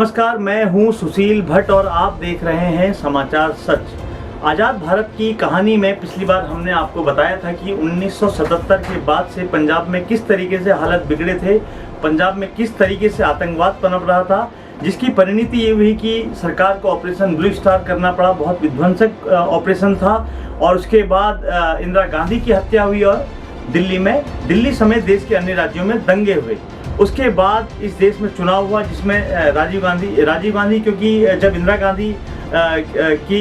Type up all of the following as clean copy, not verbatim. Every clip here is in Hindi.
नमस्कार, मैं हूं सुशील भट्ट और आप देख रहे हैं समाचार सच। आज़ाद भारत की कहानी में पिछली बार हमने आपको बताया था कि 1977 के बाद से पंजाब में किस तरीके से हालत बिगड़े थे, पंजाब में किस तरीके से आतंकवाद पनप रहा था, जिसकी परिणति ये हुई कि सरकार को ऑपरेशन ब्लू स्टार करना पड़ा। बहुत विध्वंसक ऑपरेशन था और उसके बाद इंदिरा गांधी की हत्या हुई और दिल्ली समेत देश के अन्य राज्यों में दंगे हुए। उसके बाद इस देश में चुनाव हुआ जिसमें राजीव गांधी क्योंकि जब इंदिरा गांधी की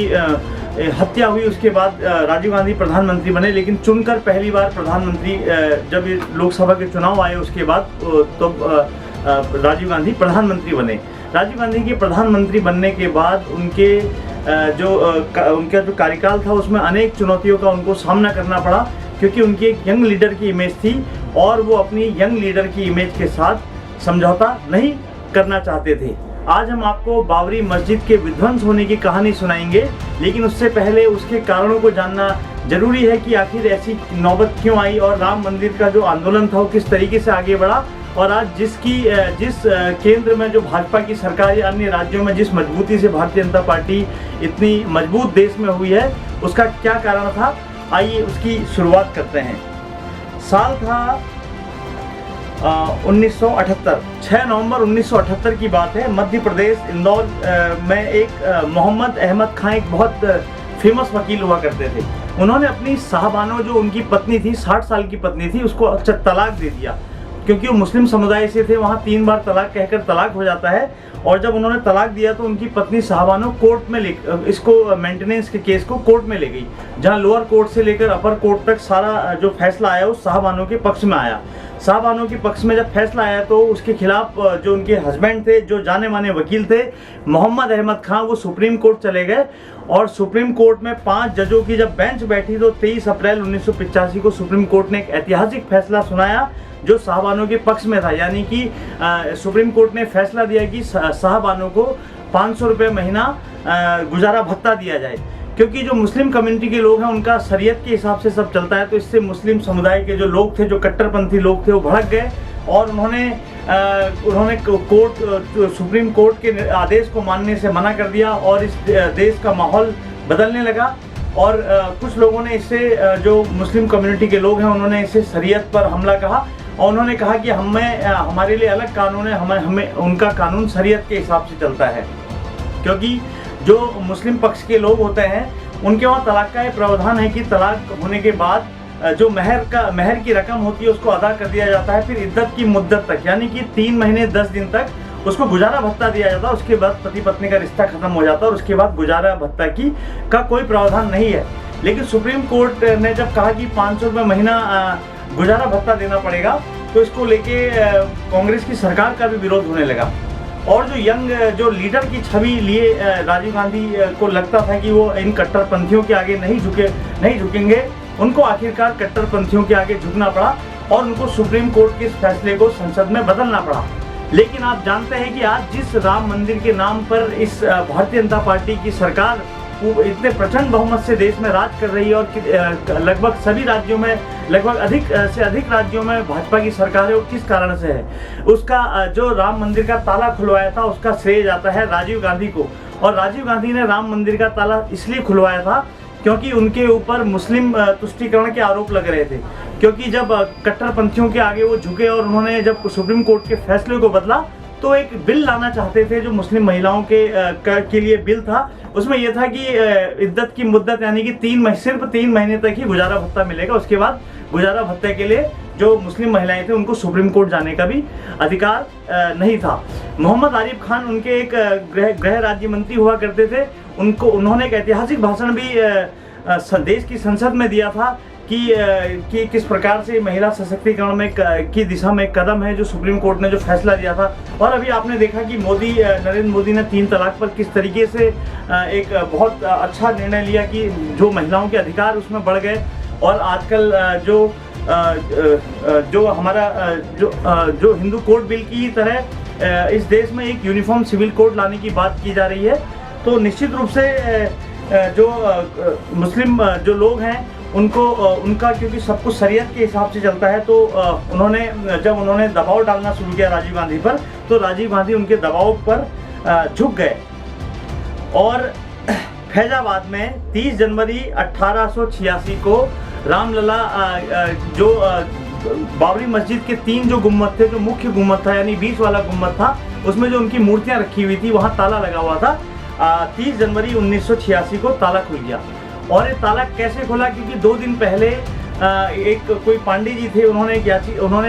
हत्या हुई उसके बाद राजीव गांधी प्रधानमंत्री बने, लेकिन चुनकर पहली बार प्रधानमंत्री जब लोकसभा के चुनाव आए उसके बाद तो राजीव गांधी प्रधानमंत्री बने। राजीव गांधी के प्रधानमंत्री बनने के बाद उनका जो कार्यकाल था उसमें अनेक चुनौतियों का उनको सामना करना पड़ा, क्योंकि उनकी एक यंग लीडर की इमेज थी और वो अपनी यंग लीडर की इमेज के साथ समझौता नहीं करना चाहते थे। आज हम आपको बाबरी मस्जिद के विध्वंस होने की कहानी सुनाएंगे, लेकिन उससे पहले उसके कारणों को जानना जरूरी है कि आखिर ऐसी नौबत क्यों आई और राम मंदिर का जो आंदोलन था वो किस तरीके से आगे बढ़ा और आज जिस केंद्र में जो भाजपा की सरकार या अन्य राज्यों में जिस मजबूती से भारतीय जनता पार्टी इतनी मजबूत देश में हुई है उसका क्या कारण था। आइए उसकी शुरुआत करते हैं। साल था 1978, 6 नवंबर 1978 की बात है। मध्य प्रदेश इंदौर में एक मोहम्मद अहमद खान एक बहुत फेमस वकील हुआ करते थे। उन्होंने अपनी साहबानो जो उनकी पत्नी थी, 60 साल की पत्नी थी, उसको तलाक दे दिया, क्योंकि वो मुस्लिम समुदाय से थे। वहाँ 3 बार तलाक कहकर तलाक हो जाता है और जब उन्होंने तलाक दिया तो उनकी पत्नी साहबानो कोर्ट में इसको मेंटेनेंस के केस को कोर्ट में ले गई, जहाँ लोअर कोर्ट से लेकर अपर कोर्ट तक सारा जो फैसला आया वो साहबानो के पक्ष में आया। साहबानो के पक्ष में जब फैसला आया तो उसके खिलाफ जो उनके हस्बैंड थे, जो जाने माने वकील थे मोहम्मद अहमद खान, वो सुप्रीम कोर्ट चले गए और सुप्रीम कोर्ट में 5 जजों की जब बेंच बैठी तो 23 अप्रैल 1985 को सुप्रीम कोर्ट ने एक ऐतिहासिक फैसला सुनाया जो साहबानो के पक्ष में था। यानी कि सुप्रीम कोर्ट ने फैसला दिया कि साहबानो को 500 रुपये महीना गुजारा भत्ता दिया जाए, क्योंकि जो मुस्लिम कम्युनिटी के लोग हैं उनका शरीयत के हिसाब से सब चलता है। तो इससे मुस्लिम समुदाय के जो लोग थे, जो कट्टरपंथी लोग थे, वो भड़क गए और उन्होंने सुप्रीम कोर्ट के आदेश को मानने से मना कर दिया और इस देश का माहौल बदलने लगा। और कुछ लोगों ने इससे जो मुस्लिम कम्युनिटी के लोग हैं उन्होंने इसे शरीयत पर हमला कहा और उन्होंने कहा कि हमारे लिए अलग कानून है, हमें उनका कानून शरीयत के हिसाब से चलता है, क्योंकि जो मुस्लिम पक्ष के लोग होते हैं उनके वहाँ तलाक का ये प्रावधान है कि तलाक होने के बाद जो महर की रकम होती है उसको अदा कर दिया जाता है, फिर इद्दत की मुद्दत तक यानी कि 3 महीने 10 दिन तक उसको गुजारा भत्ता दिया जाता है। उसके बाद पति पत्नी का रिश्ता खत्म हो जाता है और उसके बाद गुजारा भत्ता का कोई प्रावधान नहीं है। लेकिन सुप्रीम कोर्ट ने जब कहा कि 500 रुपये महीना गुजारा भत्ता देना पड़ेगा तो इसको लेके कांग्रेस की सरकार का भी विरोध होने लगा और जो लीडर की छवि लिए राजीव गांधी को लगता था कि वो इन कट्टरपंथियों के आगे नहीं झुकेंगे, उनको आखिरकार कट्टरपंथियों के आगे झुकना पड़ा और उनको सुप्रीम कोर्ट के इस फैसले को संसद में बदलना पड़ा। लेकिन आप जानते हैं कि आज जिस राम मंदिर के नाम पर इस भारतीय जनता पार्टी की सरकार इतने प्रचंड बहुमत से देश में राज कर रही है और लगभग सभी राज्यों में, लगभग अधिक से अधिक राज्यों में भाजपा की सरकार है, वो किस कारण से है? उसका जो राम मंदिर का ताला खुलवाया था उसका श्रेय जाता है राजीव गांधी को। और राजीव गांधी ने राम मंदिर का ताला इसलिए खुलवाया था क्योंकि उनके ऊपर मुस्लिम तुष्टीकरण के आरोप लग रहे थे, क्योंकि जब कट्टरपंथियों के आगे वो झुके और उन्होंने जब सुप्रीम कोर्ट के फैसले को बदला तो एक बिल लाना चाहते थे जो मुस्लिम महिलाओं के लिए बिल था। उसमें यह था कि इद्दत की मुद्दत यानी कि सिर्फ 3 महीने तक ही गुजारा भत्ता मिलेगा, उसके बाद गुजारा भत्ते के लिए जो मुस्लिम महिलाएं थे उनको सुप्रीम कोर्ट जाने का भी अधिकार नहीं था। मोहम्मद आरिफ खान उनके एक गृह राज्य मंत्री हुआ करते थे। उन्होंने एक ऐतिहासिक भाषण भी देश की संसद में दिया था कि किस प्रकार से महिला सशक्तिकरण की दिशा में एक कदम है जो सुप्रीम कोर्ट ने जो फैसला दिया था। और अभी आपने देखा कि नरेंद्र मोदी ने 3 तलाक पर किस तरीके से एक बहुत अच्छा निर्णय लिया कि जो महिलाओं के अधिकार उसमें बढ़ गए। और आजकल जो हमारा जो हिंदू कोड बिल की तरह इस देश में एक यूनिफॉर्म सिविल कोड लाने की बात की जा रही है। तो निश्चित रूप से जो मुस्लिम जो लोग हैं उनका क्योंकि सब कुछ शरीयत के हिसाब से चलता है, तो जब उन्होंने दबाव डालना शुरू किया राजीव गांधी पर, तो राजीव गांधी उनके दबाव पर झुक गए। और फैजाबाद में 30 जनवरी 1886 को रामलला जो बाबरी मस्जिद के 3 जो गुम्बद थे, जो मुख्य गुम्बद था यानी बीच वाला गुम्बद था, उसमें जो उनकी मूर्तियां रखी हुई थी वहाँ ताला लगा हुआ था। 30 जनवरी 1986 को ताला खुल गया। और ये ताला कैसे खुला? क्योंकि 2 दिन पहले एक कोई पांडे जी थे, उन्होंने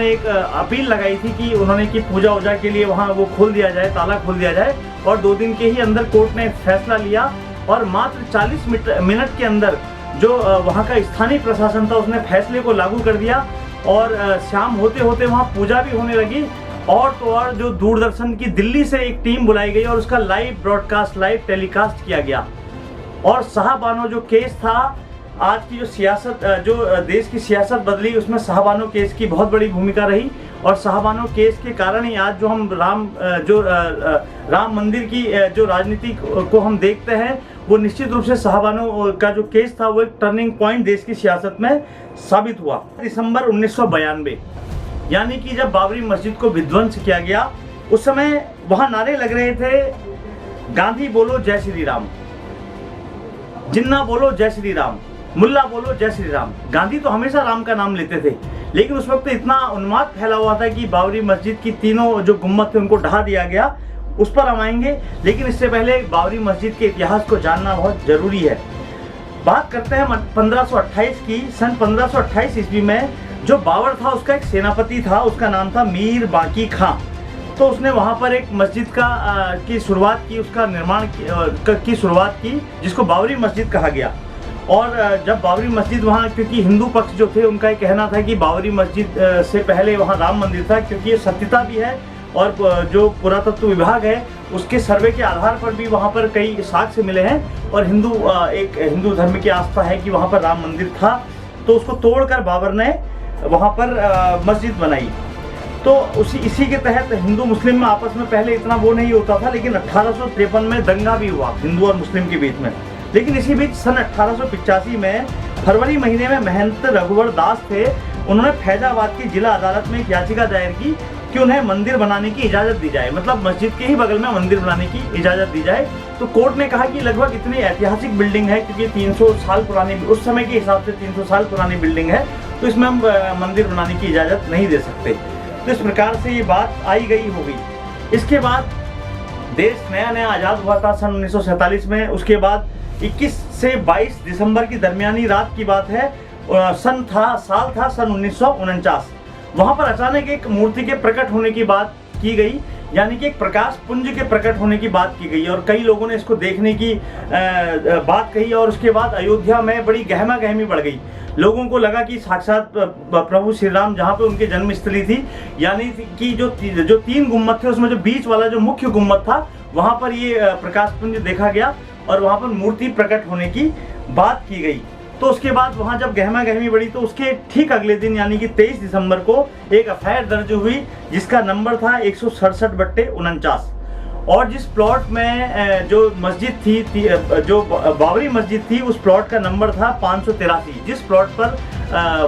एक अपील लगाई थी कि उन्होंने की पूजा वूजा के लिए वहाँ वो खोल दिया जाए, ताला खोल दिया जाए। और 2 दिन के ही अंदर कोर्ट ने फैसला लिया और मात्र 40 मिनट के अंदर जो वहाँ का स्थानीय प्रशासन था उसने फैसले को लागू कर दिया। और शाम होते होते वहाँ पूजा भी होने लगी। और तो और जो दूरदर्शन की दिल्ली से एक टीम बुलाई गई और उसका लाइव ब्रॉडकास्ट, लाइव टेलीकास्ट किया गया। और शाहबानो जो केस था, आज की जो सियासत, जो देश की सियासत बदली, उसमें शाहबानो केस की बहुत बड़ी भूमिका रही। और शाहबानो केस के कारण ही आज जो हम राम मंदिर की जो राजनीति को हम देखते हैं, वो निश्चित रूप से शाहबानो का जो केस था वो एक टर्निंग पॉइंट देश की सियासत में साबित हुआ। दिसंबर 1992 यानी कि जब बाबरी मस्जिद को विध्वंस किया गया, उस समय वहाँ नारे लग रहे थे, गांधी बोलो जय श्री राम, जिन्ना बोलो जय श्री राम, मुल्ला बोलो जय श्री राम। गांधी तो हमेशा राम का नाम लेते थे, लेकिन उस वक्त इतना उन्माद फैला हुआ था कि बाबरी मस्जिद की 3 जो गुम्बद थे उनको ढहा दिया गया। उस पर हम आएंगे, लेकिन इससे पहले बाबरी मस्जिद के इतिहास को जानना बहुत जरूरी है। बात करते हैं 1528 की। सन 1528 ईस्वी में जो बाबर था उसका एक सेनापति था, उसका नाम था मीर बाकी खां। तो उसने वहाँ पर एक मस्जिद की शुरुआत की, उसका निर्माण की शुरुआत की, जिसको बाबरी मस्जिद कहा गया। और जब बाबरी मस्जिद वहाँ, क्योंकि हिंदू पक्ष जो थे उनका ये कहना था कि बाबरी मस्जिद से पहले वहाँ राम मंदिर था, क्योंकि ये सत्यता भी है और जो पुरातत्व विभाग है उसके सर्वे के आधार पर भी वहाँ पर कई साक्ष्य मिले हैं। और एक हिंदू धर्म की आस्था है कि वहाँ पर राम मंदिर था, तो उसको तोड़कर बाबर ने वहाँ पर मस्जिद बनाई। तो इसी के तहत हिंदू मुस्लिम में आपस में पहले इतना वो नहीं होता था, लेकिन 1853 में दंगा भी हुआ हिंदू और मुस्लिम के बीच में। लेकिन इसी बीच सन 1885 में फरवरी महीने में महंत रघुवर दास थे, उन्होंने फैजाबाद की जिला अदालत में एक याचिका दायर की कि उन्हें मंदिर बनाने की इजाज़त दी जाए, मतलब मस्जिद के ही बगल में मंदिर बनाने की इजाज़त दी जाए। तो कोर्ट ने कहा कि लगभग इतनी ऐतिहासिक बिल्डिंग है, क्योंकि 300 साल पुरानी, उस समय के हिसाब से 300 साल पुरानी बिल्डिंग है, तो इसमें हम मंदिर बनाने की इजाज़त नहीं दे सकते। तो इस प्रकार से ये बात आई गई हो गई। इसके बाद देश नया नया आज़ाद हुआ था सन 1947 में। उसके बाद 21 से 22 दिसंबर की दरमियानी रात की बात है, साल था सन 1949। वहाँ पर अचानक एक मूर्ति के प्रकट होने की बात की गई, यानी कि एक प्रकाश पुंज के प्रकट होने की बात की गई और कई लोगों ने इसको देखने की बात कही। और उसके बाद अयोध्या में बड़ी गहमा गहमी बढ़ गई। लोगों को लगा कि साक्षात प्रभु श्री राम जहाँ पे उनकी जन्मस्थली थी, यानी कि जो 3 गुम्बद थे उसमें जो बीच वाला जो मुख्य गुम्बद था वहाँ पर ये प्रकाश पुंज देखा गया और वहाँ पर मूर्ति प्रकट होने की बात की गई। तो उसके बाद वहाँ जब गहमा गहमी बढ़ी तो उसके ठीक अगले दिन यानी कि 23 दिसंबर को एक एफआईआर दर्ज हुई, जिसका नंबर था 167/49। और जिस प्लॉट में जो मस्जिद थी, जो बाबरी मस्जिद थी, उस प्लॉट का नंबर था 583, जिस प्लॉट पर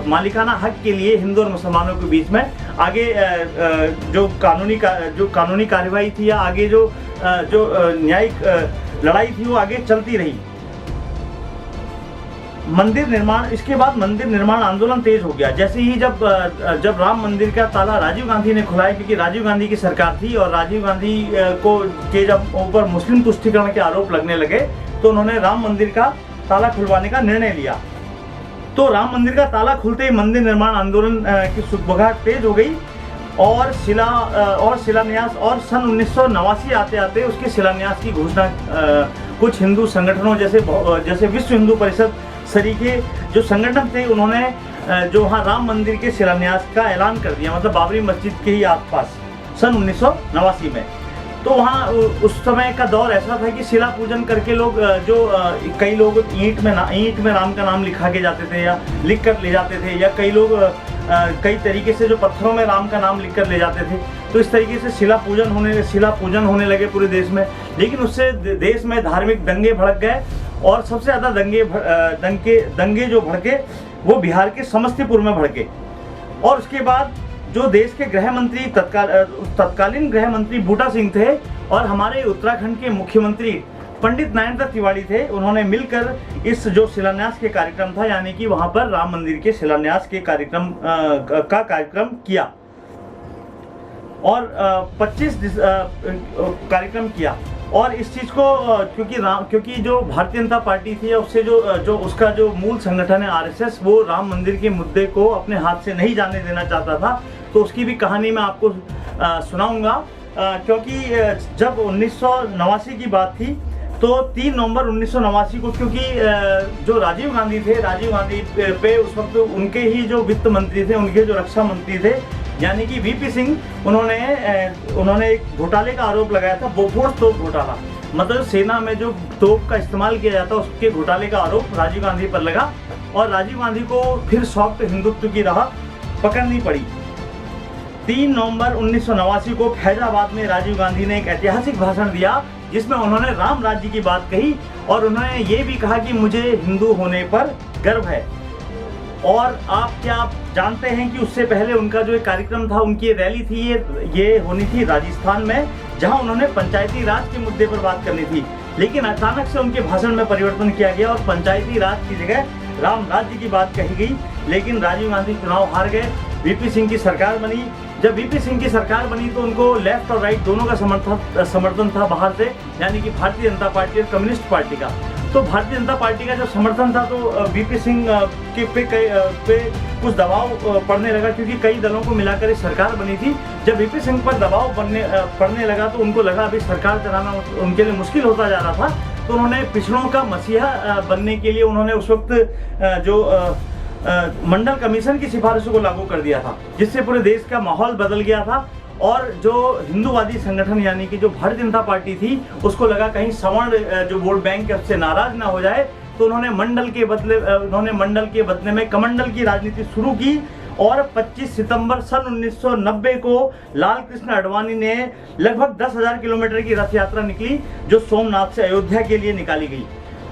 मालिकाना हक के लिए हिंदू और मुसलमानों के बीच में आगे जो कानूनी कार्यवाही थी या आगे जो न्यायिक लड़ाई थी वो आगे चलती रही। मंदिर निर्माण, इसके बाद मंदिर निर्माण आंदोलन तेज हो गया। जैसे ही जब राम मंदिर का ताला राजीव गांधी ने खुलाया, क्योंकि राजीव गांधी की सरकार थी और राजीव गांधी के जब ऊपर मुस्लिम तुष्टीकरण के आरोप लगने लगे तो उन्होंने राम मंदिर का ताला खुलवाने का निर्णय लिया। तो राम मंदिर का ताला खुलते ही मंदिर निर्माण आंदोलन की सुगबुगाहट तेज हो गई और शिलान्यास, और सन 1989 आते आते उसके शिलान्यास की घोषणा कुछ हिंदू संगठनों जैसे विश्व हिंदू परिषद सरीके जो संगठन थे, उन्होंने जो वहाँ राम मंदिर के शिलान्यास का ऐलान कर दिया, मतलब बाबरी मस्जिद के ही आसपास सन 1989 में। तो वहाँ उस समय का दौर ऐसा था कि शिला पूजन करके लोग कई लोग ईंट में राम का नाम लिखा के जाते थे या लिख कर ले जाते थे, या कई लोग कई तरीके से जो पत्थरों में राम का नाम लिख कर ले जाते थे। तो इस तरीके से शिला पूजन होने लगे पूरे देश में। लेकिन उससे देश में धार्मिक दंगे भड़क गए और सबसे ज़्यादा दंगे जो भड़के वो बिहार के समस्तीपुर में भड़के। और उसके बाद जो देश के गृह मंत्री तत्कालीन गृह मंत्री बूटा सिंह थे, और हमारे उत्तराखंड के मुख्यमंत्री पंडित नरेंद्र तिवारी थे। उन्होंने मिलकर इस जो शिलान्यास के कार्यक्रम था, यानी कि वहां पर राम मंदिर के शिलान्यास के कार्यक्रम किया और 25 कार्यक्रम किया। और इस चीज़ को क्योंकि जो भारतीय जनता पार्टी थी उससे जो उसका जो मूल संगठन है आरएसएस, वो राम मंदिर के मुद्दे को अपने हाथ से नहीं जाने देना चाहता था। तो उसकी भी कहानी मैं आपको सुनाऊंगा, क्योंकि जब 1989 की बात थी तो 3 नवंबर 1989 को, क्योंकि जो राजीव गांधी थे, राजीव गांधी पे उस वक्त उनके ही जो वित्त मंत्री थे, उनके जो रक्षा मंत्री थे यानी कि वीपी सिंह, उन्होंने एक घोटाले का आरोप लगाया था, बोफोर्स तोप घोटाला। मतलब सेना में जो तोप का इस्तेमाल किया जाता है उसके घोटाले का आरोप राजीव गांधी पर लगा और राजीव गांधी को फिर सॉफ्ट हिंदुत्व की राह पकड़नी पड़ी। 3 नवंबर 1989 को फैजाबाद में राजीव गांधी ने एक ऐतिहासिक भाषण दिया जिसमें उन्होंने राम राज्य की बात कही और उन्होंने ये भी कहा कि मुझे हिंदू होने पर गर्व है। और आप क्या जानते हैं कि उससे पहले उनका जो एक कार्यक्रम था, उनकी रैली थी, ये होनी थी राजस्थान में, जहां उन्होंने पंचायती राज के मुद्दे पर बात करनी थी। लेकिन अचानक से उनके भाषण में परिवर्तन किया गया और पंचायती राज की जगह राम राज्य की बात कही गई। लेकिन राजीव गांधी चुनाव हार गए, वीपी सिंह की सरकार बनी। जब वीपी सिंह की सरकार बनी तो उनको लेफ्ट और राइट दोनों का समर्थन था बाहर से, यानी कि भारतीय जनता पार्टी और कम्युनिस्ट पार्टी का। तो भारतीय जनता पार्टी का जो समर्थन था तो वीपी सिंह के पे कुछ दबाव पड़ने लगा, क्योंकि कई दलों को मिलाकर एक सरकार बनी थी। जब वीपी सिंह पर दबाव पड़ने लगा तो उनको लगा अभी सरकार चलाना उनके लिए मुश्किल होता जा रहा था। तो उन्होंने पिछड़ों का मसीहा बनने के लिए उन्होंने उस वक्त जो मंडल कमीशन की सिफारिशों को लागू कर दिया था, जिससे पूरे देश का माहौल बदल गया था। और जो हिंदूवादी संगठन यानी कि जो भारतीय जनता पार्टी थी, उसको लगा कहीं सवर्ण जो वोट बैंक से नाराज ना हो जाए, तो उन्होंने मंडल के बदले में कमंडल की राजनीति शुरू की। और 25 सितंबर सन 1990 को लाल कृष्ण आडवाणी ने लगभग 10,000 किलोमीटर की रथ यात्रा निकली, जो सोमनाथ से अयोध्या के लिए निकाली गई।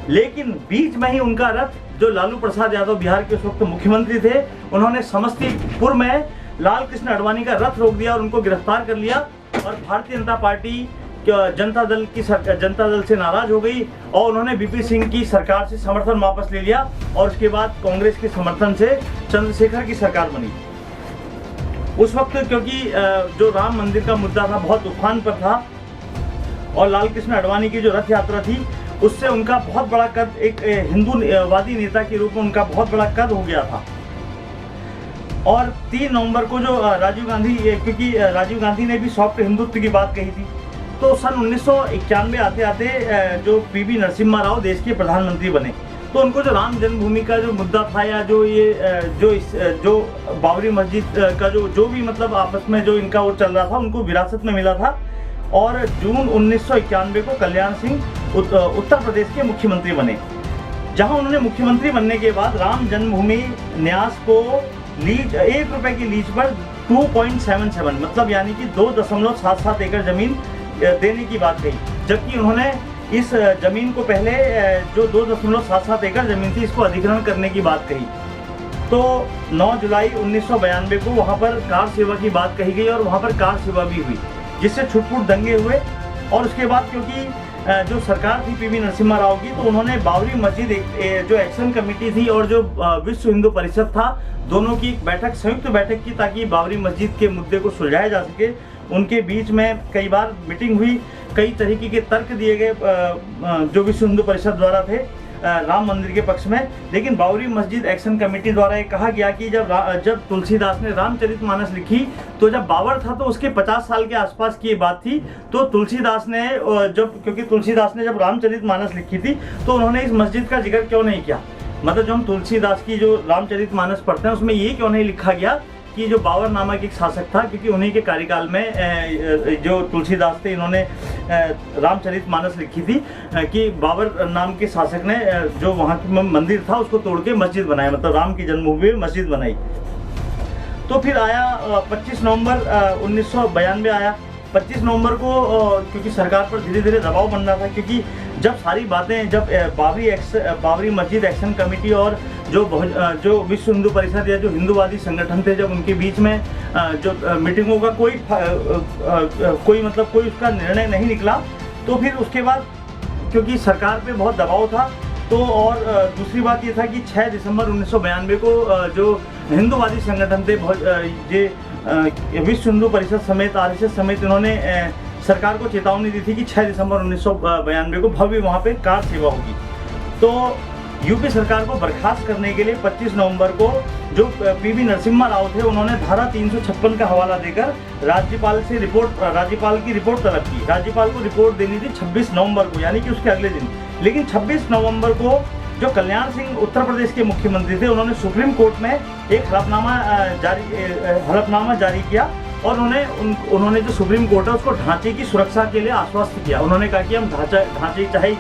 लेकिन बीच में ही उनका रथ, जो लालू प्रसाद यादव बिहार के उस वक्त मुख्यमंत्री थे, उन्होंने समस्तीपुर में लाल कृष्ण आडवाणी का रथ रोक दिया और उनको गिरफ्तार कर लिया। और भारतीय जनता पार्टी जनता दल से नाराज हो गई और उन्होंने वीपी सिंह की सरकार से समर्थन वापस ले लिया और उसके बाद कांग्रेस के समर्थन से चंद्रशेखर की सरकार बनी। उस वक्त क्योंकि जो राम मंदिर का मुद्दा था बहुत तूफान पर था और लाल कृष्ण आडवाणी की जो रथ यात्रा थी उससे उनका बहुत बड़ा कद, एक हिंदूवादी नेता के रूप में उनका बहुत बड़ा कद हो गया था। और 3 नवंबर को जो राजीव गांधी, क्योंकि राजीव गांधी ने भी सॉफ्ट हिंदुत्व की बात कही थी, तो सन 1991 आते आते जो पीवी नरसिम्हा राव देश के प्रधानमंत्री बने। तो उनको जो राम जन्मभूमि का जो मुद्दा था या जो बाबरी मस्जिद का जो भी मतलब आपस में जो इनका वो चल रहा था, उनको विरासत में मिला था। और जून 1991 को कल्याण सिंह उत्तर प्रदेश के मुख्यमंत्री बने, जहां उन्होंने मुख्यमंत्री बनने के बाद राम जन्मभूमि न्यास को लीज 1 रुपए की लीज पर 2.77 मतलब यानी कि 2.77 एकड़ जमीन देने की बात कही। जबकि उन्होंने इस जमीन को पहले जो 2.77 एकड़ जमीन थी इसको अधिग्रहण करने की बात कही। तो 9 जुलाई 1992 को वहां पर कार सेवा की बात कही गई और वहां पर कार सेवा भी हुई, जिससे छुटपुट दंगे हुए। और उसके बाद क्योंकि जो सरकार थी पीवी नरसिम्हा राव की, तो उन्होंने बाबरी मस्जिद जो एक्शन कमेटी थी और जो विश्व हिंदू परिषद था, दोनों की बैठक, संयुक्त बैठक की, ताकि बाबरी मस्जिद के मुद्दे को सुलझाया जा सके। उनके बीच में कई बार मीटिंग हुई, कई तरीके के तर्क दिए गए जो विश्व हिंदू परिषद द्वारा थे राम मंदिर के पक्ष में। लेकिन बाबरी मस्जिद एक्शन कमेटी द्वारा ये कहा गया कि जब तुलसीदास ने रामचरितमानस लिखी, तो जब बाबर था तो उसके 50 साल के आसपास की ये बात थी। तो तुलसीदास ने क्योंकि तुलसीदास ने जब रामचरितमानस लिखी थी तो उन्होंने इस मस्जिद का जिक्र क्यों नहीं किया। मतलब जो हम तुलसीदास की जो रामचरितमानस पढ़ते हैं उसमें ये क्यों नहीं लिखा गया कि जो बाबर नामक एक शासक था, क्योंकि उन्हीं के कार्यकाल में जो तुलसीदास थे, इन्होंने रामचरितमानस लिखी थी कि बाबर नाम के शासक ने जो वहाँ की मंदिर था उसको तोड़ के मस्जिद बनाया, मतलब राम की जन्मभूमि में मस्जिद बनाई। तो फिर आया 25 नवंबर 1992 आया। 25 नवंबर को क्योंकि सरकार पर धीरे धीरे दबाव बन रहा था, क्योंकि जब सारी बातें, जब बाबरी मस्जिद एक्शन कमेटी और जो विश्व हिंदू परिषद या जो हिंदूवादी संगठन थे, जब उनके बीच में जो मीटिंगों का कोई उसका निर्णय नहीं निकला, तो फिर उसके बाद क्योंकि सरकार पे बहुत दबाव था, तो और दूसरी बात ये था कि 6 दिसंबर 1992 को जो हिंदूवादी संगठन थे, विश्व हिंदू परिषद समेत RSS समेत, इन्होंने सरकार को चेतावनी दी थी कि 6 दिसंबर 1992 को भव्य वहाँ पे कार सेवा होगी। तो यूपी सरकार को बर्खास्त करने के लिए 25 नवंबर को जो PV नरसिम्हा राव थे, उन्होंने धारा 356 का हवाला देकर राज्यपाल की रिपोर्ट तलब की। राज्यपाल को रिपोर्ट देनी थी 26 नवंबर को, यानी कि उसके अगले दिन। लेकिन 26 नवंबर को जो कल्याण सिंह उत्तर प्रदेश के मुख्यमंत्री थे, उन्होंने सुप्रीम कोर्ट में एक हलफनामा जारी किया और उन्होंने जो सुप्रीम कोर्ट है उसको ढांचे की सुरक्षा के लिए आश्वस्त किया। उन्होंने कहा कि हम ढांचे चाहे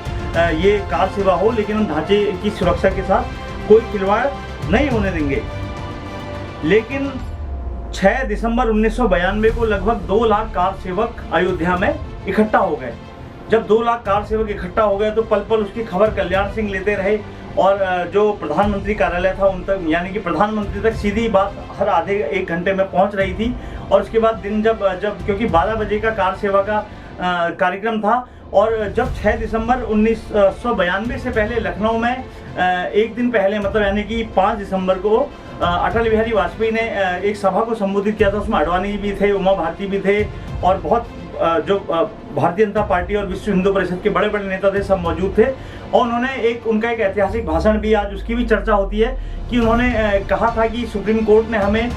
ये कार सेवा हो, लेकिन हम ढांचे की सुरक्षा के साथ कोई खिलवाड़ नहीं होने देंगे। लेकिन 6 दिसंबर 1992 को लगभग 2 लाख कार सेवक अयोध्या में इकट्ठा हो गए। जब 2 लाख कार सेवक इकट्ठा हो गए तो पल पल उसकी खबर कल्याण सिंह लेते रहे और जो प्रधानमंत्री कार्यालय था उन तक, यानी कि प्रधानमंत्री तक सीधी बात हर आधे 1 घंटे में पहुंच रही थी। और उसके बाद दिन जब क्योंकि 12 बजे का कार सेवा का कार्यक्रम था, और जब 6 दिसंबर 1992 से पहले लखनऊ में एक दिन पहले, मतलब यानी कि 5 दिसंबर को अटल बिहारी वाजपेयी ने एक सभा को संबोधित किया था। उसमें अडवाणी भी थे, उमा भारती भी थे और बहुत जो भारतीय जनता पार्टी और विश्व हिंदू परिषद के बड़े बड़े नेता थे, सब मौजूद थे। और उन्होंने उनका एक ऐतिहासिक भाषण भी, आज उसकी भी चर्चा होती है कि उन्होंने कहा था कि सुप्रीम कोर्ट ने हमें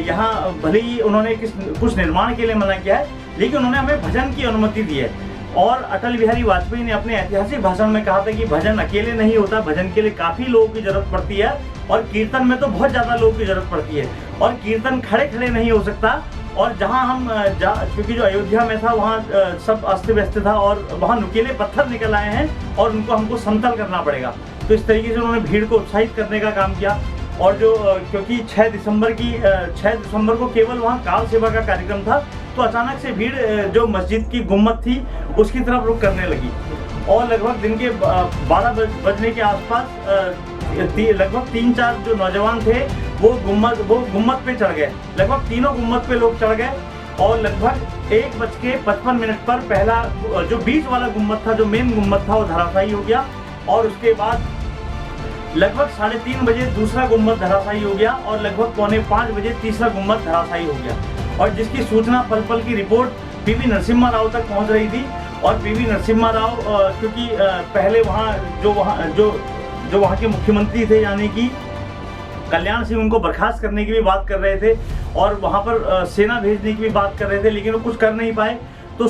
यहाँ भले ही उन्होंने कुछ निर्माण के लिए मना किया है, लेकिन उन्होंने हमें भजन की अनुमति दी है। और अटल बिहारी वाजपेयी ने अपने ऐतिहासिक भाषण में कहा था कि भजन अकेले नहीं होता, भजन के लिए काफ़ी लोगों की जरूरत पड़ती है और कीर्तन में तो बहुत ज़्यादा लोगों की जरूरत पड़ती है। और कीर्तन खड़े खड़े नहीं हो सकता, और क्योंकि जो अयोध्या में था वहाँ सब अस्त व्यस्त था और वहाँ नुकीले पत्थर निकल आए हैं और उनको हमको समतल करना पड़ेगा। तो इस तरीके से उन्होंने भीड़ को उत्साहित करने का काम किया। और जो क्योंकि 6 दिसंबर को केवल वहाँ कार सेवा का कार्यक्रम था, तो अचानक से भीड़ जो मस्जिद की गुम्मत थी उसकी तरफ रुख करने लगी। और लगभग दिन के 12 बजने के आसपास लगभग 3-4 जो नौजवान थे वो गुम्मत पे चढ़ गए। लगभग तीनों गुम्मत पे लोग चढ़ गए और लगभग 1:55 पर पहला जो बीच वाला गुम्मत था, जो मेन गुम्मत था, वो धराशायी हो गया। और उसके बाद लगभग 3:30 बजे दूसरा गुम्मत धराशायी हो गया और लगभग 4:45 बजे तीसरा गुम्मत धराशायी हो गया। और जिसकी सूचना पल पल की रिपोर्ट PV नरसिम्हा राव तक पहुंच रही थी। और PV नरसिम्हा राव क्योंकि पहले जो वहाँ के मुख्यमंत्री थे, यानी कि कल्याण सिंह, उनको बर्खास्त करने की भी बात कर रहे थे और वहाँ पर सेना भेजने की भी बात कर रहे थे, लेकिन वो कुछ कर नहीं पाए। तो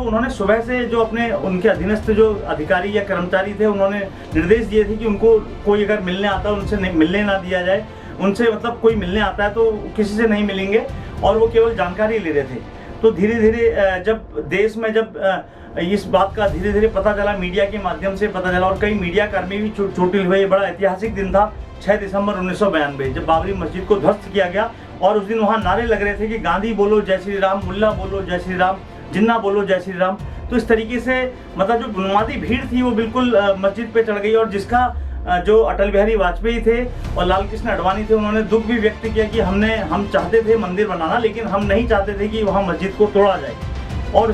उन्होंने सुबह से जो उनके अधीनस्थ जो अधिकारी या कर्मचारी थे, उन्होंने निर्देश दिए थे कि उनको कोई अगर मिलने आता है उनसे मिलने ना दिया जाए। उनसे मतलब कोई मिलने आता है तो किसी से नहीं मिलेंगे, और वो केवल जानकारी ले रहे थे। तो धीरे धीरे जब देश में इस बात का धीरे धीरे पता चला, मीडिया के माध्यम से पता चला और कई मीडिया कर्मी भी चोटिल हुए। बड़ा ऐतिहासिक दिन था 6 दिसंबर 1992, जब बाबरी मस्जिद को ध्वस्त किया गया। और उस दिन वहाँ नारे लग रहे थे कि गांधी बोलो जय श्री राम, मुल्ला बोलो जय श्री राम, जिन्ना बोलो जय श्री राम। तो इस तरीके से मतलब जो बुनियादी भीड़ थी वो बिल्कुल मस्जिद पे चढ़ गई। और जिसका जो अटल बिहारी वाजपेयी थे और लाल कृष्ण आडवाणी थे, उन्होंने दुख भी व्यक्त किया कि हम चाहते थे मंदिर बनाना, लेकिन हम नहीं चाहते थे कि वहाँ मस्जिद को तोड़ा जाए। और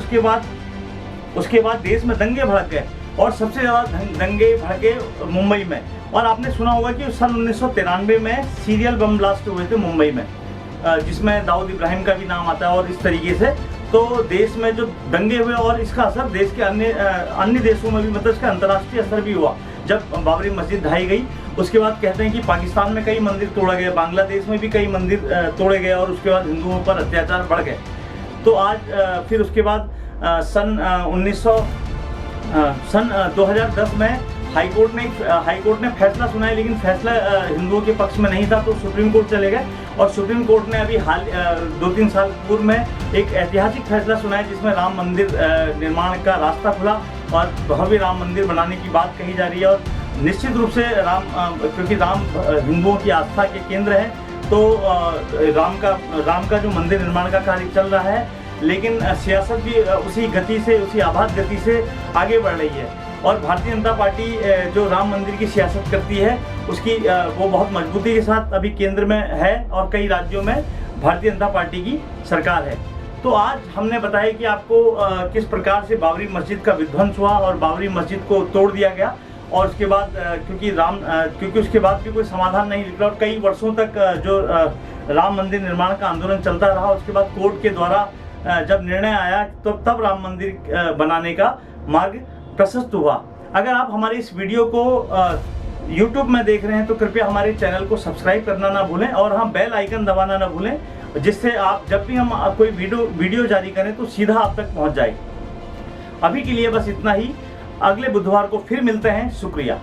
उसके बाद देश में दंगे भड़क गए और सबसे ज़्यादा दंगे भड़के मुंबई में। और आपने सुना होगा कि सन 1993 में सीरियल बम ब्लास्ट हुए थे मुंबई में, जिसमें दाऊद इब्राहिम का भी नाम आता है। और इस तरीके से तो देश में जो दंगे हुए और इसका असर देश के अन्य देशों में भी, मतलब इसका अंतर्राष्ट्रीय असर भी हुआ। जब बाबरी मस्जिद ढाई गई उसके बाद कहते हैं कि पाकिस्तान में कई मंदिर तोड़े गए, बांग्लादेश में भी कई मंदिर तोड़े गए और उसके बाद हिंदुओं पर अत्याचार बढ़ गए। तो आज फिर उसके बाद सन 2010 में हाईकोर्ट ने फैसला सुनाया, लेकिन फैसला हिंदुओं के पक्ष में नहीं था, तो सुप्रीम कोर्ट चले गए। और सुप्रीम कोर्ट ने अभी 2-3 साल पूर्व में एक ऐतिहासिक फैसला सुनाया, जिसमें राम मंदिर निर्माण का रास्ता खुला और भव्य राम मंदिर बनाने की बात कही जा रही है। और निश्चित रूप से क्योंकि राम हिंदुओं की आस्था के केंद्र है, तो राम का जो मंदिर निर्माण का कार्य चल रहा है, लेकिन सियासत भी उसी गति से, उसी आभास गति से आगे बढ़ रही है। और भारतीय जनता पार्टी जो राम मंदिर की सियासत करती है उसकी वो बहुत मजबूती के साथ अभी केंद्र में है और कई राज्यों में भारतीय जनता पार्टी की सरकार है। तो आज हमने बताया कि आपको किस प्रकार से बाबरी मस्जिद का विध्वंस हुआ और बाबरी मस्जिद को तोड़ दिया गया, और उसके बाद क्योंकि उसके बाद भी कोई समाधान नहीं निकला और कई वर्षों तक जो राम मंदिर निर्माण का आंदोलन चलता रहा, उसके बाद कोर्ट के द्वारा जब निर्णय आया तो तब राम मंदिर बनाने का मार्ग प्रशस्त हुआ। अगर आप हमारी इस वीडियो को YouTube में देख रहे हैं तो कृपया हमारे चैनल को सब्सक्राइब करना ना भूलें और हाँ बेल आइकन दबाना ना भूलें, जिससे आप जब भी हम कोई वीडियो जारी करें तो सीधा आप तक पहुंच जाए। अभी के लिए बस इतना ही, अगले बुधवार को फिर मिलते हैं। शुक्रिया।